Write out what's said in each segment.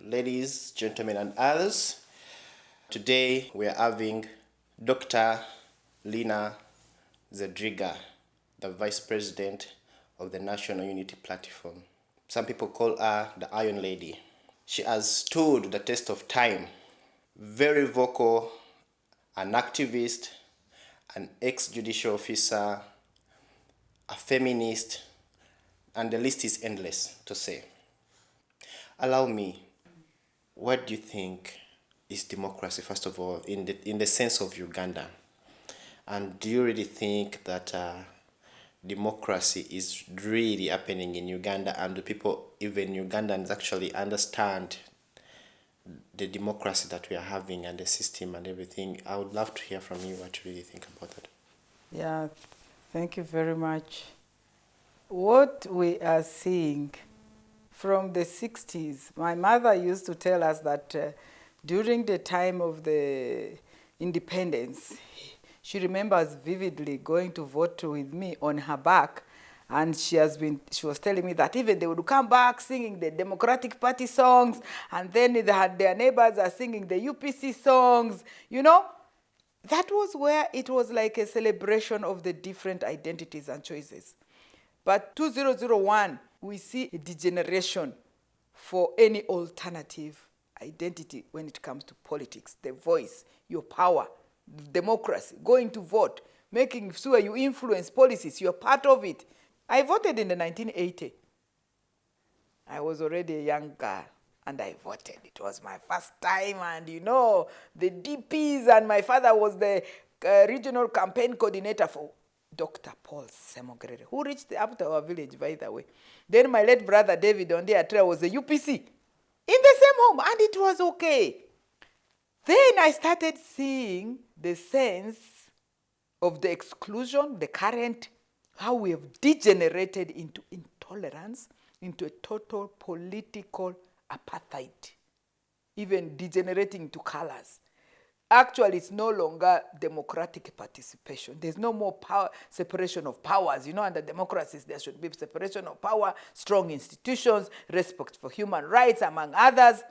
ladies, gentlemen, and others. Today we are having Dr. Lina Zedriga, the Vice President of the National Unity Platform. Some people call her the Iron Lady. She has stood the test of time. Very vocal, an activist, an ex-judicial officer, a feminist, and the list is endless to say. Allow me, what do you think is democracy, first of all, in the sense of Uganda? And do you really think that democracy is really happening in Uganda, and do people, even Ugandans, actually understand the democracy that we are having and the system and everything? I would love to hear from you what you really think about that. Yeah, thank you very much. What we are seeing from the 60s, my mother used to tell us that during the time of the independence, she remembers vividly going to vote with me on her back, and she was telling me that even they would come back singing the Democratic Party songs, and then they had their neighbors are singing the UPC songs, you know. That was where it was like a celebration of the different identities and choices. But 2001, we see a degeneration for any alternative identity when it comes to politics, the voice, your power, democracy, going to vote, making sure you influence policies, you're part of it. I voted in the 1980. I was already a young girl, and I voted. It was my first time, and you know, the DPs, and my father was the regional campaign coordinator for Dr. Paul Semogrere, who reached up to our village, by the way. Then my late brother David Ondeatra was a UPC in the same home, and it was okay. Then I started seeing the sense of the exclusion, the current, how we have degenerated into intolerance, into a total political apartheid, even degenerating to colors. Actually, it's no longer democratic participation. There's no more power, separation of powers. You know, under democracies, there should be separation of power, strong institutions, respect for human rights, among others.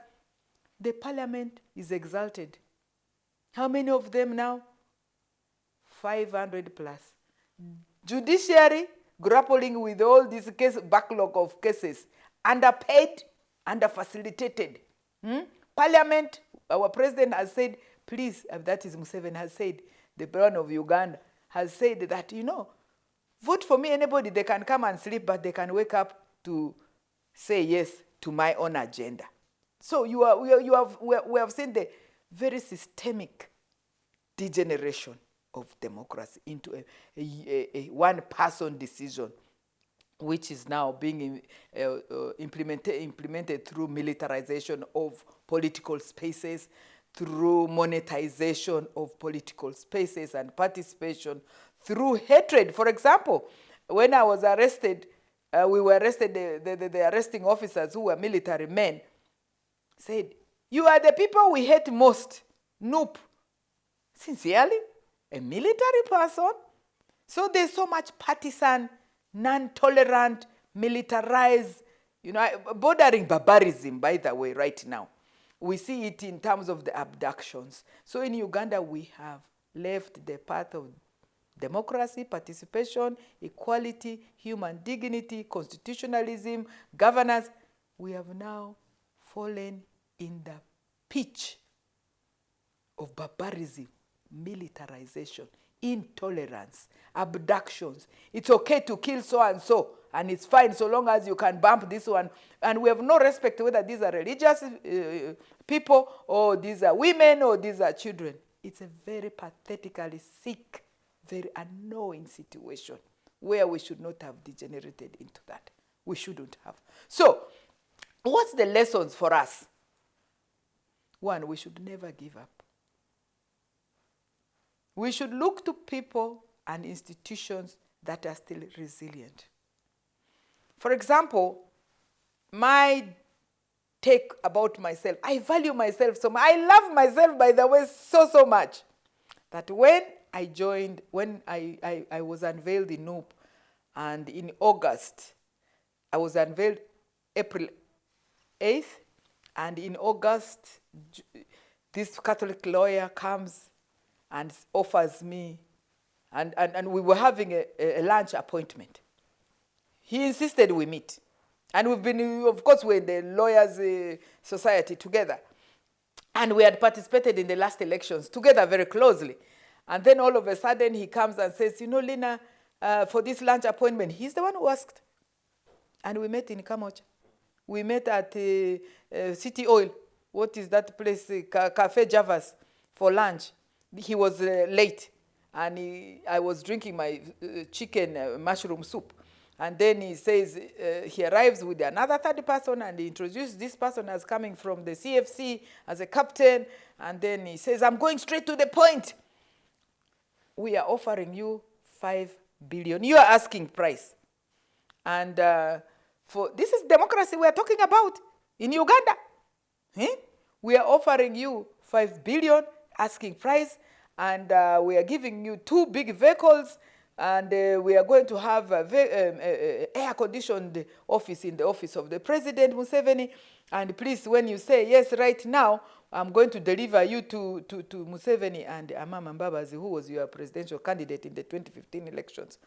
The parliament is exalted. How many of them now? 500 plus. Judiciary, grappling with all this backlog of cases, underpaid, underfacilitated. Parliament, our president has said, please, that is Museveni has said, the president of Uganda has said that, you know, vote for me, anybody, they can come and sleep, but they can wake up to say yes to my own agenda. So we have seen the very systemic degeneration of democracy into a one-person decision, which is now being implemented through militarization of political spaces, through monetization of political spaces and participation, through hatred. For example, when I was arrested, we were arrested, the arresting officers who were military men said, "You are the people we hate most." Nope. Sincerely? A military person? So there's so much partisan, non-tolerant, militarized, you know, bordering barbarism, by the way, right now. We see it in terms of the abductions. So in Uganda, we have left the path of democracy, participation, equality, human dignity, constitutionalism, governance. We have now fallen in the pitch of barbarism, militarization, intolerance, abductions. It's okay to kill so-and-so, and it's fine so long as you can bump this one. And we have no respect whether these are religious people, or these are women, or these are children. It's a very pathetically sick, very annoying situation where we should not have degenerated into that. We shouldn't have. So, what's the lessons for us? One, we should never give up. We should look to people and institutions that are still resilient. For example, my take about myself, I value myself so much. I love myself, by the way, so much, that when I joined, when I was unveiled in NUP, and in August, I was unveiled April 8th, And in August, this Catholic lawyer comes and offers me, and we were having a lunch appointment. He insisted we meet. And we've been, of course, we're in the lawyers' society together. And we had participated in the last elections together very closely. And then all of a sudden he comes and says, you know, Lina, for this lunch appointment, he's the one who asked. And we met in Kamocha. We met at City Oil. What is that place? Cafe Javas for lunch. He was late. And I was drinking my chicken mushroom soup. And then he says, he arrives with another third person, and he introduces this person as coming from the CFC as a captain. And then he says, I'm going straight to the point. We are offering you 5 billion. You are asking price. And this is democracy we are talking about in Uganda. We are offering you 5 billion, asking price, and we are giving you 2 big vehicles, and we are going to have a air-conditioned office in the office of the President Museveni. And please, when you say yes right now, I'm going to deliver you to Museveni and Amama Mbabazi, who was your presidential candidate in the 2015 elections.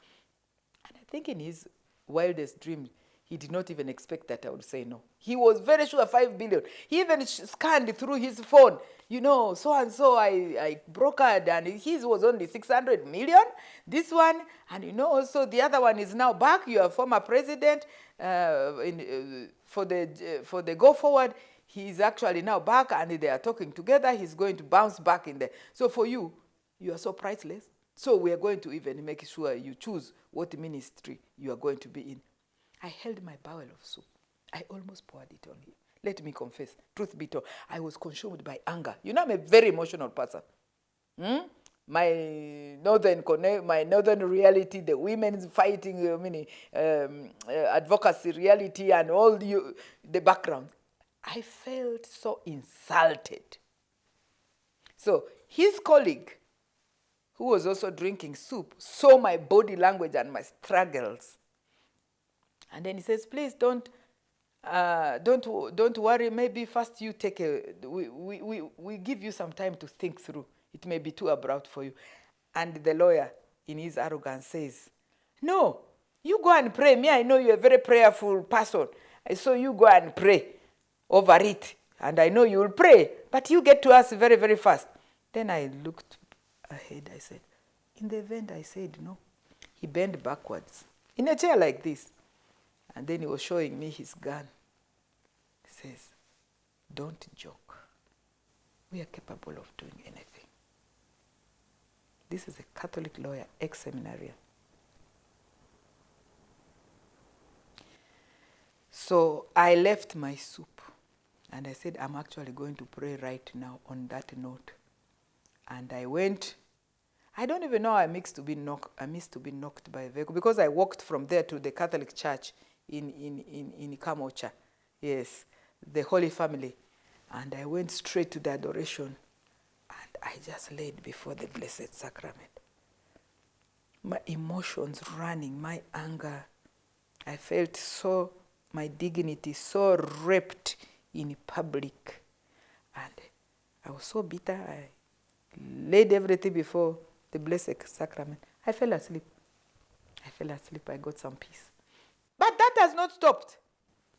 And I think in his wildest dream, he did not even expect that I would say no. He was very sure 5 billion. He even scanned through his phone, you know, so-and-so I brokered, and his was only 600 million, this one, and you know, also the other one is now back, your former president, for the go forward, he's actually now back, and they are talking together, he's going to bounce back in there. So for you, you are so priceless. So we are going to even make sure you choose what ministry you are going to be in. I held my barrel of soup. I almost poured it on him. Let me confess, truth be told, I was consumed by anger. You know, I'm a very emotional person. My northern reality, the women's fighting, advocacy reality, and all the background. I felt so insulted. So his colleague, who was also drinking soup, saw my body language and my struggles. And then he says, please don't worry. Maybe first you take we give you some time to think through. It may be too abrupt for you. And the lawyer, in his arrogance, says, no, you go and pray. Me, I know you're a very prayerful person. So you go and pray over it. And I know you will pray. But you get to us very, very fast. Then I looked ahead. I said, in the event I said no, he bent backwards in a chair like this. And then he was showing me his gun. He says, don't joke. We are capable of doing anything. This is a Catholic lawyer, ex-seminarian. So I left my soup. And I said, I'm actually going to pray right now on that note. And I went. I don't even know I missed to be knocked by a vehicle, because I walked from there to the Catholic church in Kamocha. Yes, the Holy Family. And I went straight to the adoration, and I just laid before the Blessed Sacrament. My emotions running, my anger. I felt my dignity so raped in public. And I was so bitter. I laid everything before the Blessed Sacrament. I fell asleep. I got some peace. But that has not stopped.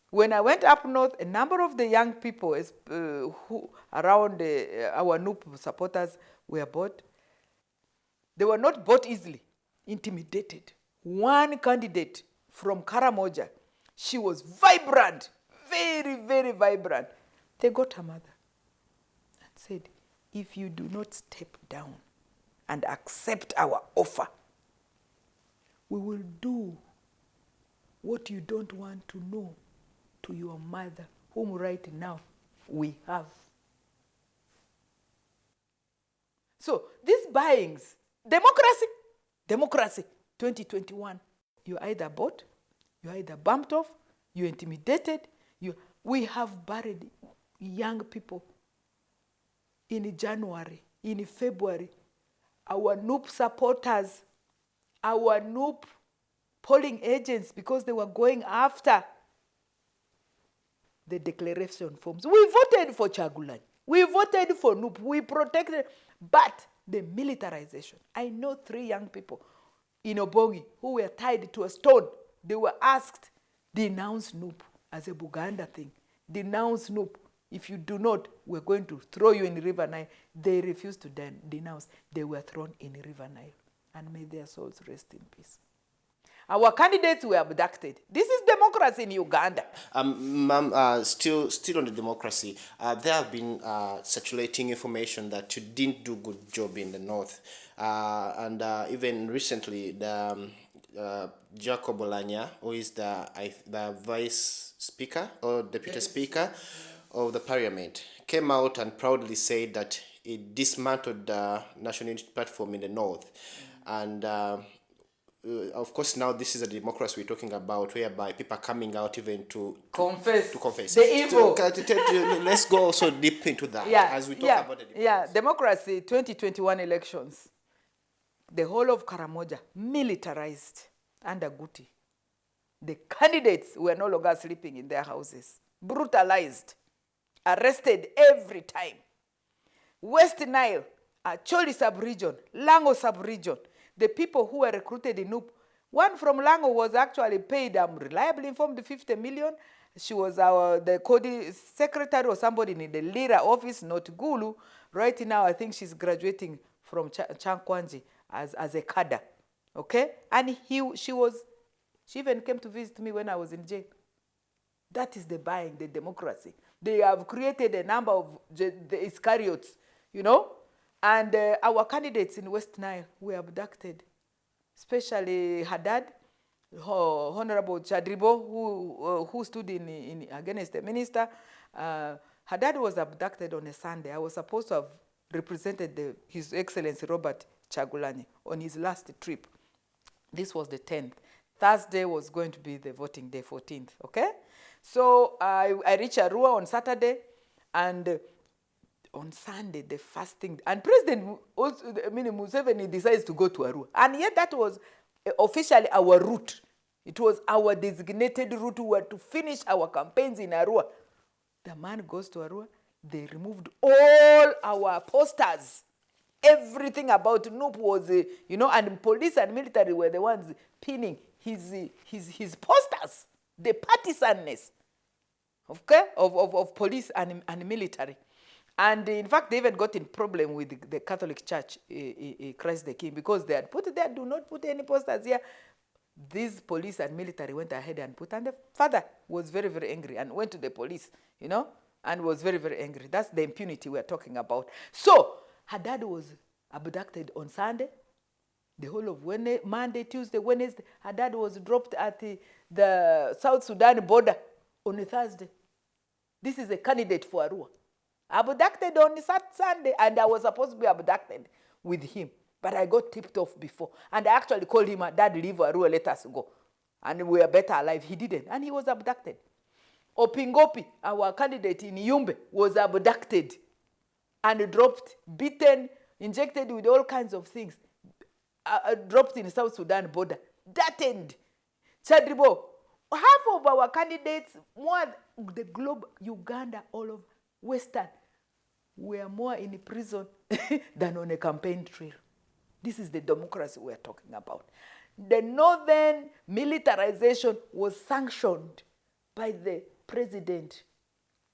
When I went up north, a number of the young people who around our NUP supporters were bought. They were not bought easily, intimidated. One candidate from Karamoja, she was vibrant, very, very vibrant. They got her mother and said, if you do not step down and accept our offer, we will do what you don't want to know to your mother, whom right now we have. So these buyings, democracy, 2021, you're either bought, you're either bumped off, you're intimidated. We have buried young people in January, in February. Our NUP supporters, our NUP polling agents, because they were going after the declaration forms. We voted for Chagulanyi. We voted for NUP. We protected, but the militarization. I know 3 young people in Obongi who were tied to a stone. They were asked, denounce NUP as a Buganda thing. Denounce NUP. If you do not, we're going to throw you in River Nile. They refused to denounce. They were thrown in River Nile. And may their souls rest in peace. Our candidates were abducted. This is democracy in Uganda. Ma'am, still on the democracy, there have been circulating information that you didn't do good job in the north. And even recently, the Jacob Olanya, who is the vice speaker or deputy speaker of the parliament, came out and proudly said that it dismantled the National Unity Platform in the north. And of course, now this is a democracy we're talking about, whereby people are coming out even to confess the evil. Let's go also deep into that as we talk about the democracy. Yeah, democracy, 2021 elections. The whole of Karamoja militarized under Guti. The candidates were no longer sleeping in their houses, brutalized, arrested every time. West Nile, Acholi sub-region, Lango sub-region, the people who were recruited in NUP, one from Lango was actually paid, I'm reliably informed, 50 million. She was the Cody secretary or somebody in the Lira office, not Gulu. Right now, I think she's graduating from Chankwanji as a cadre. Okay? And she even came to visit me when I was in jail. That is the buying, the democracy. They have created a number of the Iscariots, you know? And our candidates in West Nile were abducted, especially Haddad, Honorable Chadribo, who stood in against the minister. Haddad was abducted on a Sunday. I was supposed to have represented His Excellency Robert Chagulanyi on his last trip. This was the 10th. Thursday was going to be the voting day, 14th, okay? So I reached Arua on Saturday, and on Sunday, the first thing, and President Museveni decides to go to Arua. And yet that was officially our route. It was our designated route. We were to finish our campaigns in Arua. The man goes to Arua. They removed all our posters. Everything about NUP was, and police and military were the ones pinning his posters. The partisanness, okay, of police and military. And in fact, they even got in problem with the Catholic Church, Christ the King, because they had put there, do not put any posters here. These police and military went ahead and put, and the father was very, very angry and went to the police, and was very, very angry. That's the impunity we're talking about. So, Haddad was abducted on Sunday, the whole of Monday, Tuesday, Wednesday. Haddad was dropped at the South Sudan border on a Thursday. This is a candidate for Arua. Abducted on Sunday, and I was supposed to be abducted with him. But I got tipped off before. And I actually called him, Dad, leave Arua, let us go. And we are better alive. He didn't, and he was abducted. Opingopi, our candidate in Yumbe, was abducted and dropped, beaten, injected with all kinds of things. Dropped in South Sudan border. That end. Chadribo, half of our candidates, more the globe, Uganda, all of Western, were more in prison than on a campaign trail. This is the democracy we're talking about. The northern militarization was sanctioned by the president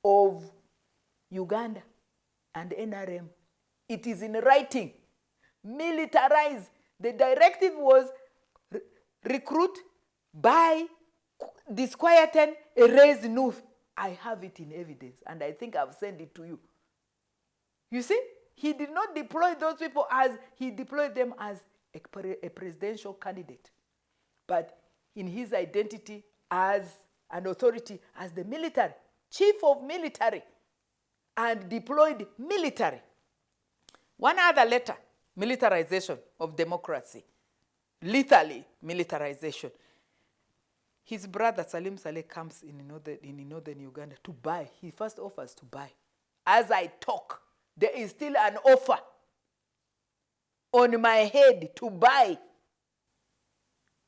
of Uganda and NRM. It is in writing. Militarize. The directive was recruit, buy, disquieten, erase NUF. I have it in evidence, and I think I've sent it to you. You see, he did not deploy those people as he deployed them as a presidential candidate, but in his identity as an authority, as the military, chief of military, and deployed military. One other letter, militarization of democracy, lethally militarization. His brother Salim Saleh comes in northern Uganda to buy. He first offers to buy. As I talk, there is still an offer on my head to buy.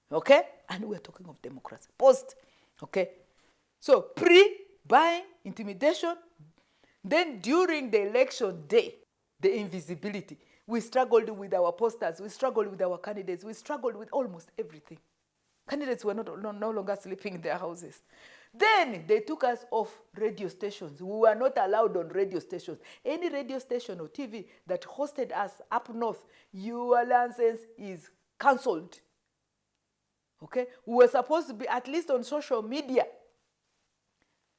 Okay? And we're talking of democracy. Post. Okay? So, buying, intimidation. Then during the election day, the invisibility. We struggled with our posters, we struggled with our candidates, we struggled with almost everything. Candidates were no longer sleeping in their houses. Then they took us off radio stations. We were not allowed on radio stations. Any radio station or TV that hosted us up north, your license is cancelled. Okay? We were supposed to be at least on social media.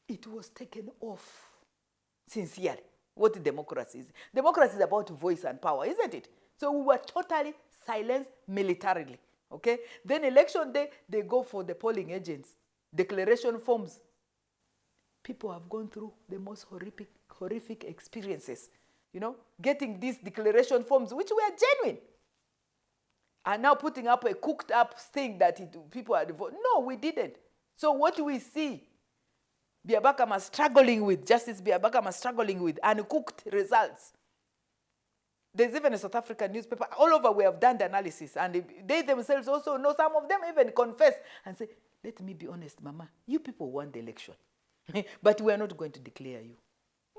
It was taken off. Sincerely. What democracy is. Democracy is about voice and power, isn't it? So we were totally silenced militarily. Okay? Then election day, they go for the polling agents. Declaration forms. People have gone through the most horrific experiences. You know, getting these declaration forms, which were genuine. And now putting up a cooked up thing that people had voted. No, we didn't. So what do we see? Biabakama struggling with, Justice Biabakama struggling with uncooked results. There's even a South African newspaper, all over we have done the analysis, and they themselves also know, some of them even confess and say, let me be honest, Mama, you people won the election, but we are not going to declare you.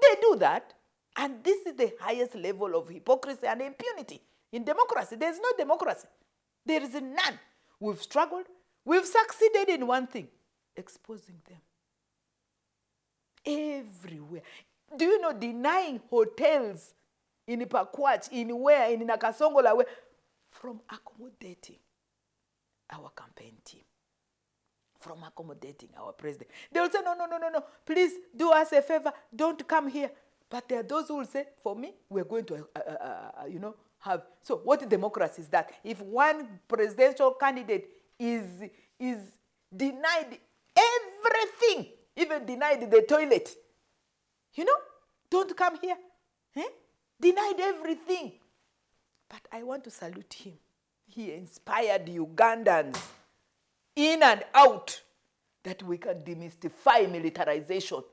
They do that, and this is the highest level of hypocrisy and impunity. In democracy, there's no democracy. There is none. We've struggled. We've succeeded in one thing, exposing them. Everywhere. Do you know, denying hotels in Pakwach, in Nakasongola, where, from accommodating our campaign team, from accommodating our president. They will say, no, please do us a favor, don't come here. But there are those who will say, for me, we're going to, have. So what democracy is that? If one presidential candidate is denied everything, even denied the toilet, don't come here. Denied everything. But I want to salute him. He inspired Ugandans in and out that we can demystify militarization.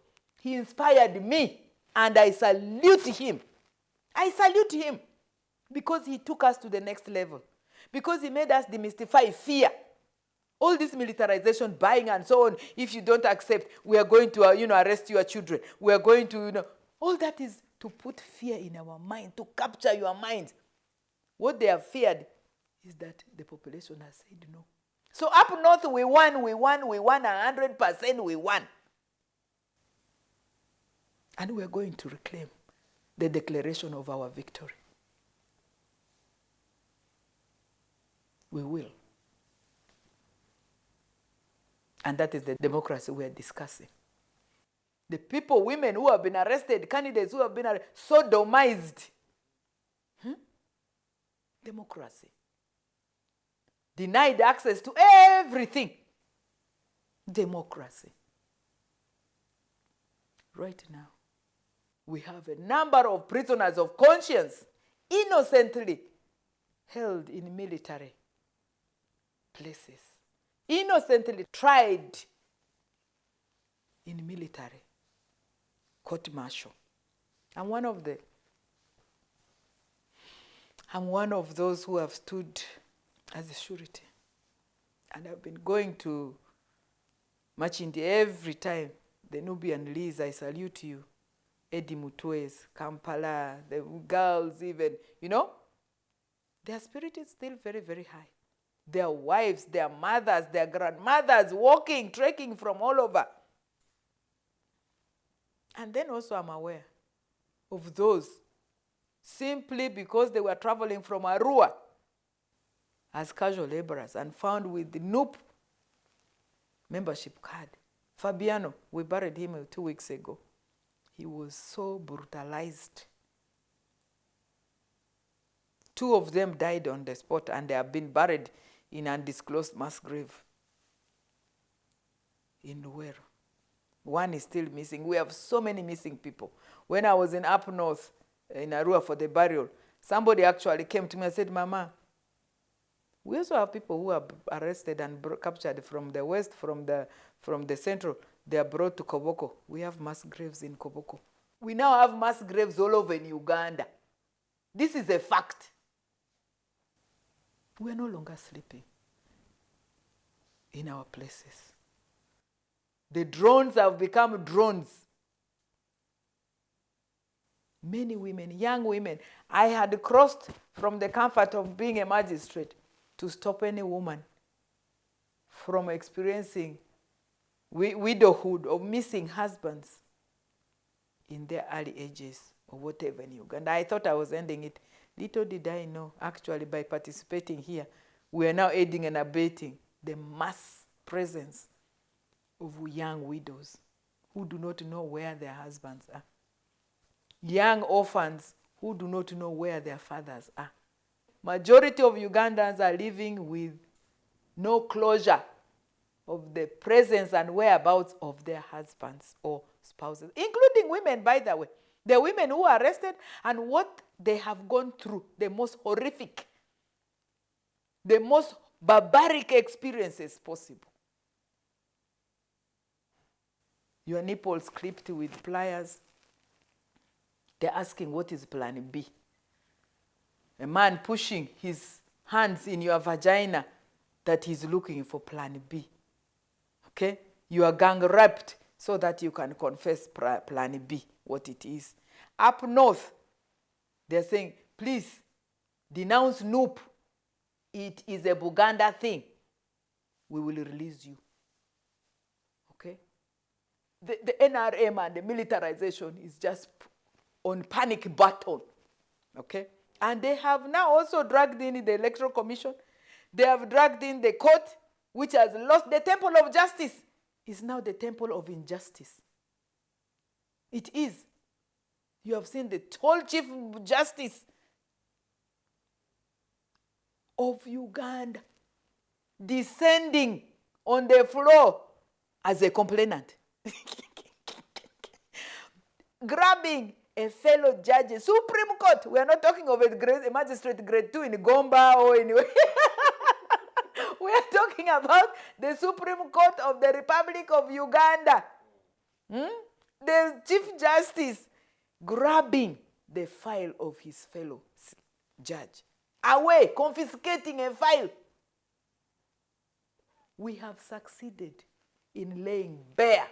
He inspired me, and I salute him. I salute him because he took us to the next level. Because he made us demystify fear. All this militarization, buying and so on, if you don't accept, we are going to arrest your children. We are going to, all that is to put fear in our mind, to capture your minds. What they have feared is that the population has said no. So up north, we won 100%, we won. And we are going to reclaim the declaration of our victory. We will. And that is the democracy we are discussing. The people, women who have been arrested, candidates who have been sodomized. Democracy. Denied access to everything. Democracy. Right now, we have a number of prisoners of conscience innocently held in military places. Innocently tried in military court-martial. I'm one of those who have stood as a surety. And I've been going to Machindi every time. The Nubian Liz, I salute you. Eddie Mutwes, Kampala, the girls even, their spirit is still very, very high. Their wives, their mothers, their grandmothers walking, trekking from all over. And then also I'm aware of those simply because they were traveling from Arua as casual laborers and found with the NUP membership card. Fabiano, we buried him 2 weeks ago. He was so brutalized. 2 of them died on the spot and they have been buried in undisclosed mass grave in Luwero. 1 is still missing. We have so many missing people. When I was in up north, in Arua for the burial, somebody actually came to me and said, Mama, we also have people who are arrested and captured from the west, from the central. They are brought to Koboko. We have mass graves in Koboko. We now have mass graves all over in Uganda. This is a fact. We are no longer sleeping in our places. The drones have become drones. Many women, young women, I had crossed from the comfort of being a magistrate to stop any woman from experiencing widowhood or missing husbands in their early ages or whatever in Uganda. I thought I was ending it. Little did I know, actually, by participating here, we are now aiding and abetting the mass presence of young widows who do not know where their husbands are. Young orphans who do not know where their fathers are. Majority of Ugandans are living with no closure of the presence and whereabouts of their husbands or spouses, including women, by the way. The women who are arrested and what they have gone through, the most horrific, the most barbaric experiences possible. Your nipples clipped with pliers. They're asking, what is plan B? A man pushing his hands in your vagina that he's looking for plan B. Okay? You are gang raped so that you can confess plan B, what it is. Up north, they're saying, please denounce NUP. It is a Buganda thing. We will release you. Okay? The NRM and the militarization is just on panic button. Okay? And they have now also dragged in the Electoral Commission. They have dragged in the court, which has lost. The temple of justice is now the temple of injustice. It is. You have seen the tall chief justice of Uganda descending on the floor as a complainant. Grabbing a fellow judge, Supreme Court. We are not talking of a magistrate grade 2 in Gomba or anywhere. We are talking about the Supreme Court of the Republic of Uganda. The Chief Justice grabbing the file of his fellow judge. Away, confiscating a file. We have succeeded in laying bare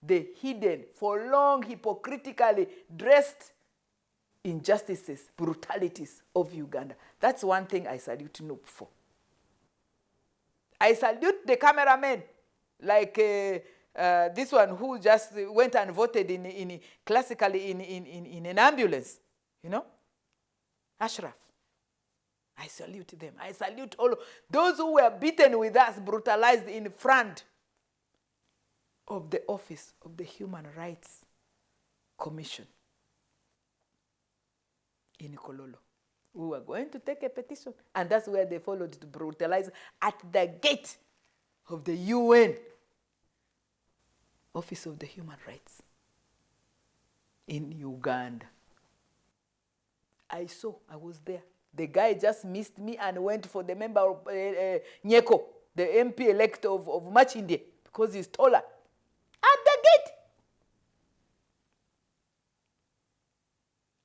the hidden, for long hypocritically dressed injustices, brutalities of Uganda. That's one thing I salute NUP for. I salute the cameramen, like this one who just went and voted classically in an ambulance, you know, Ashraf. I salute them. I salute all those who were beaten with us, brutalized in front of the office of the Human Rights Commission in Kololo. We were going to take a petition, and that's where they followed to brutalize at the gate of the UN Office of the Human Rights in Uganda. I was there. The guy just missed me and went for the member of Nyeko, the MP elect of Machinde, because he's taller. At the gate.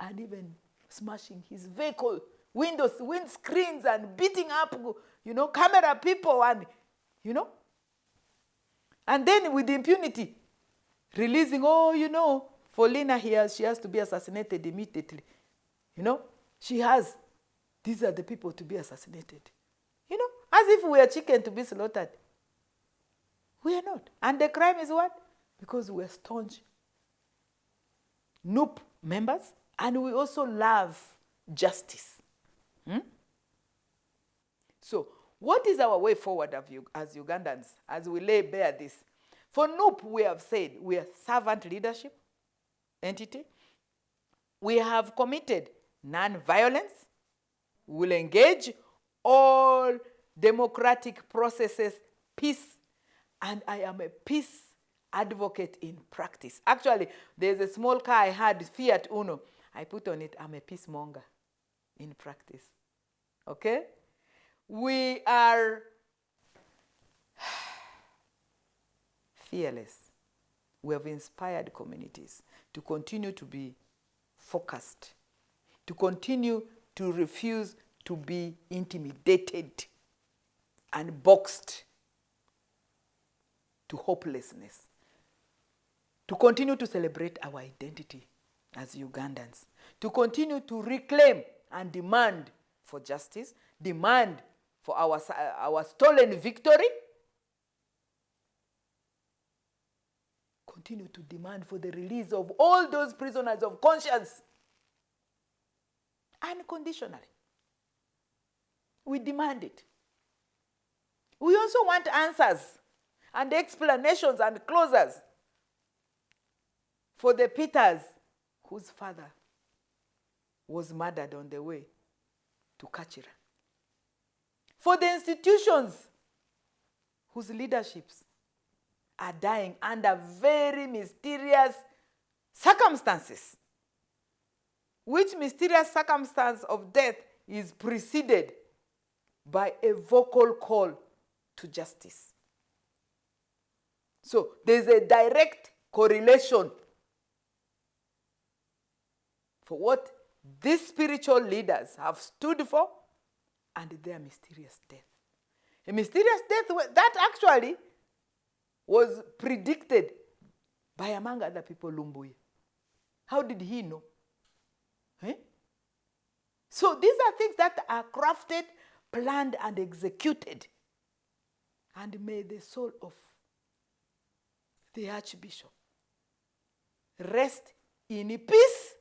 And even smashing his vehicle, windows, windscreens, and beating up, camera people, and, And then with impunity, releasing, for Lina here, she has to be assassinated immediately. She has. These are the people to be assassinated. As if we are chicken to be slaughtered. We are not. And the crime is what? Because we are staunch NUP members, and we also love justice. So, what is our way forward as Ugandans, as we lay bare this? For NUP, we have said we are servant leadership entity. We have committed non-violence. We will engage all democratic processes, peace, and I am a peace advocate in practice. Actually, there's a small car I had, Fiat Uno. I put on it, I'm a peacemonger in practice. Okay? We are fearless. We have inspired communities to continue to be focused, to continue to refuse to be intimidated and boxed to hopelessness. to continue to celebrate our identity as Ugandans, to continue to reclaim and demand for justice, demand for our stolen victory, continue to demand for the release of all those prisoners of conscience unconditionally. We demand it. We also want answers and explanations and closures for the Peters whose father was murdered on the way to Kachira. For the institutions whose leaderships are dying under very mysterious circumstances, which mysterious circumstance of death is preceded by a vocal call to justice. So there's a direct correlation for what these spiritual leaders have stood for and their mysterious death. A mysterious death that actually was predicted by, among other people, Lumbuye. How did he know? Eh? So these are things that are crafted, planned, and executed. And may the soul of the Archbishop rest in peace,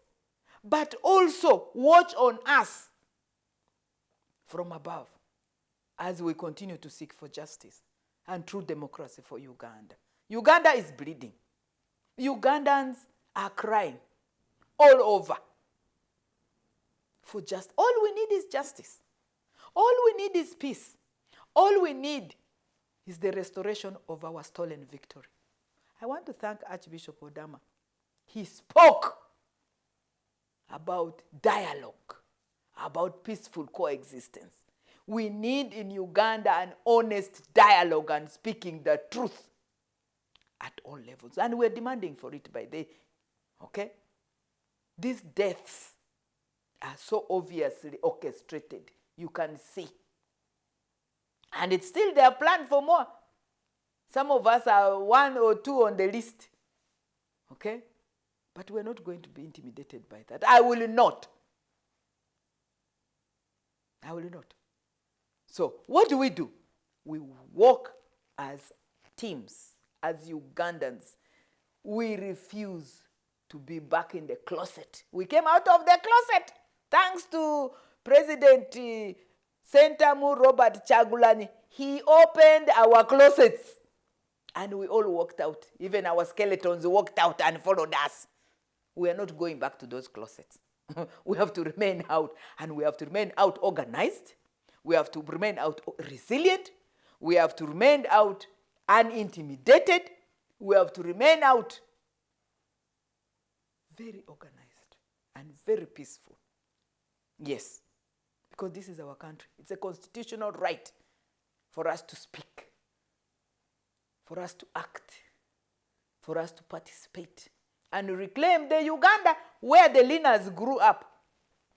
but also watch on us from above as we continue to seek for justice and true democracy for Uganda. Uganda is bleeding. Ugandans are crying all over for justice. All we need is justice. All we need is peace. All we need is the restoration of our stolen victory. I want to thank Archbishop Odama. He spoke about dialogue, about peaceful coexistence. We need in Uganda an honest dialogue and speaking the truth at all levels. And we're demanding for it by day. Okay? These deaths are so obviously orchestrated. You can see. And it's still their plan for more. Some of us are 1 or 2 on the list. Okay? But we're not going to be intimidated by that. I will not. I will not. So what do? We walk as teams, as Ugandans. We refuse to be back in the closet. We came out of the closet thanks to President Sentamu Robert Chagulani. He opened our closets and we all walked out. Even our skeletons walked out and followed us. We are not going back to those closets. We have to remain out, and we have to remain out organized. We have to remain out resilient. We have to remain out unintimidated. We have to remain out very organized and very peaceful. Yes, because this is our country. It's a constitutional right for us to speak, for us to act, for us to participate, and reclaim the Uganda where the Linas grew up,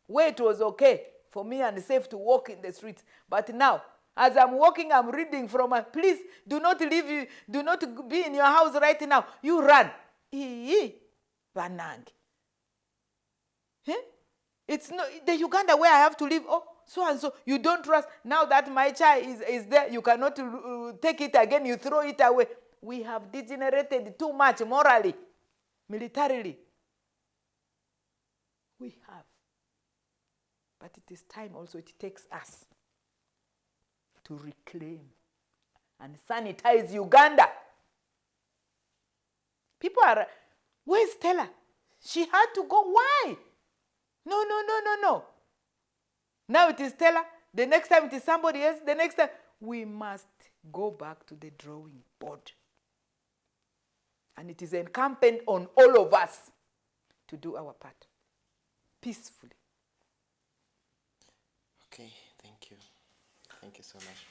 where it was okay for me and safe to walk in the streets. But now, as I'm walking, I'm reading from a, please do not leave, do not be in your house right now. You run. Banang. It's not the Uganda where I have to live. Oh, so and so. You don't trust. Now that my child is there, you cannot take it again. You throw it away. We have degenerated too much morally, militarily. We have. But it is time also, it takes us to reclaim and sanitize Uganda. People are, where's Stella? She had to go. Why? No. Now it is Stella. The next time it is somebody else. The next time. We must go back to the drawing board. And it is incumbent on all of us to do our part peacefully. Okay, thank you. Thank you so much.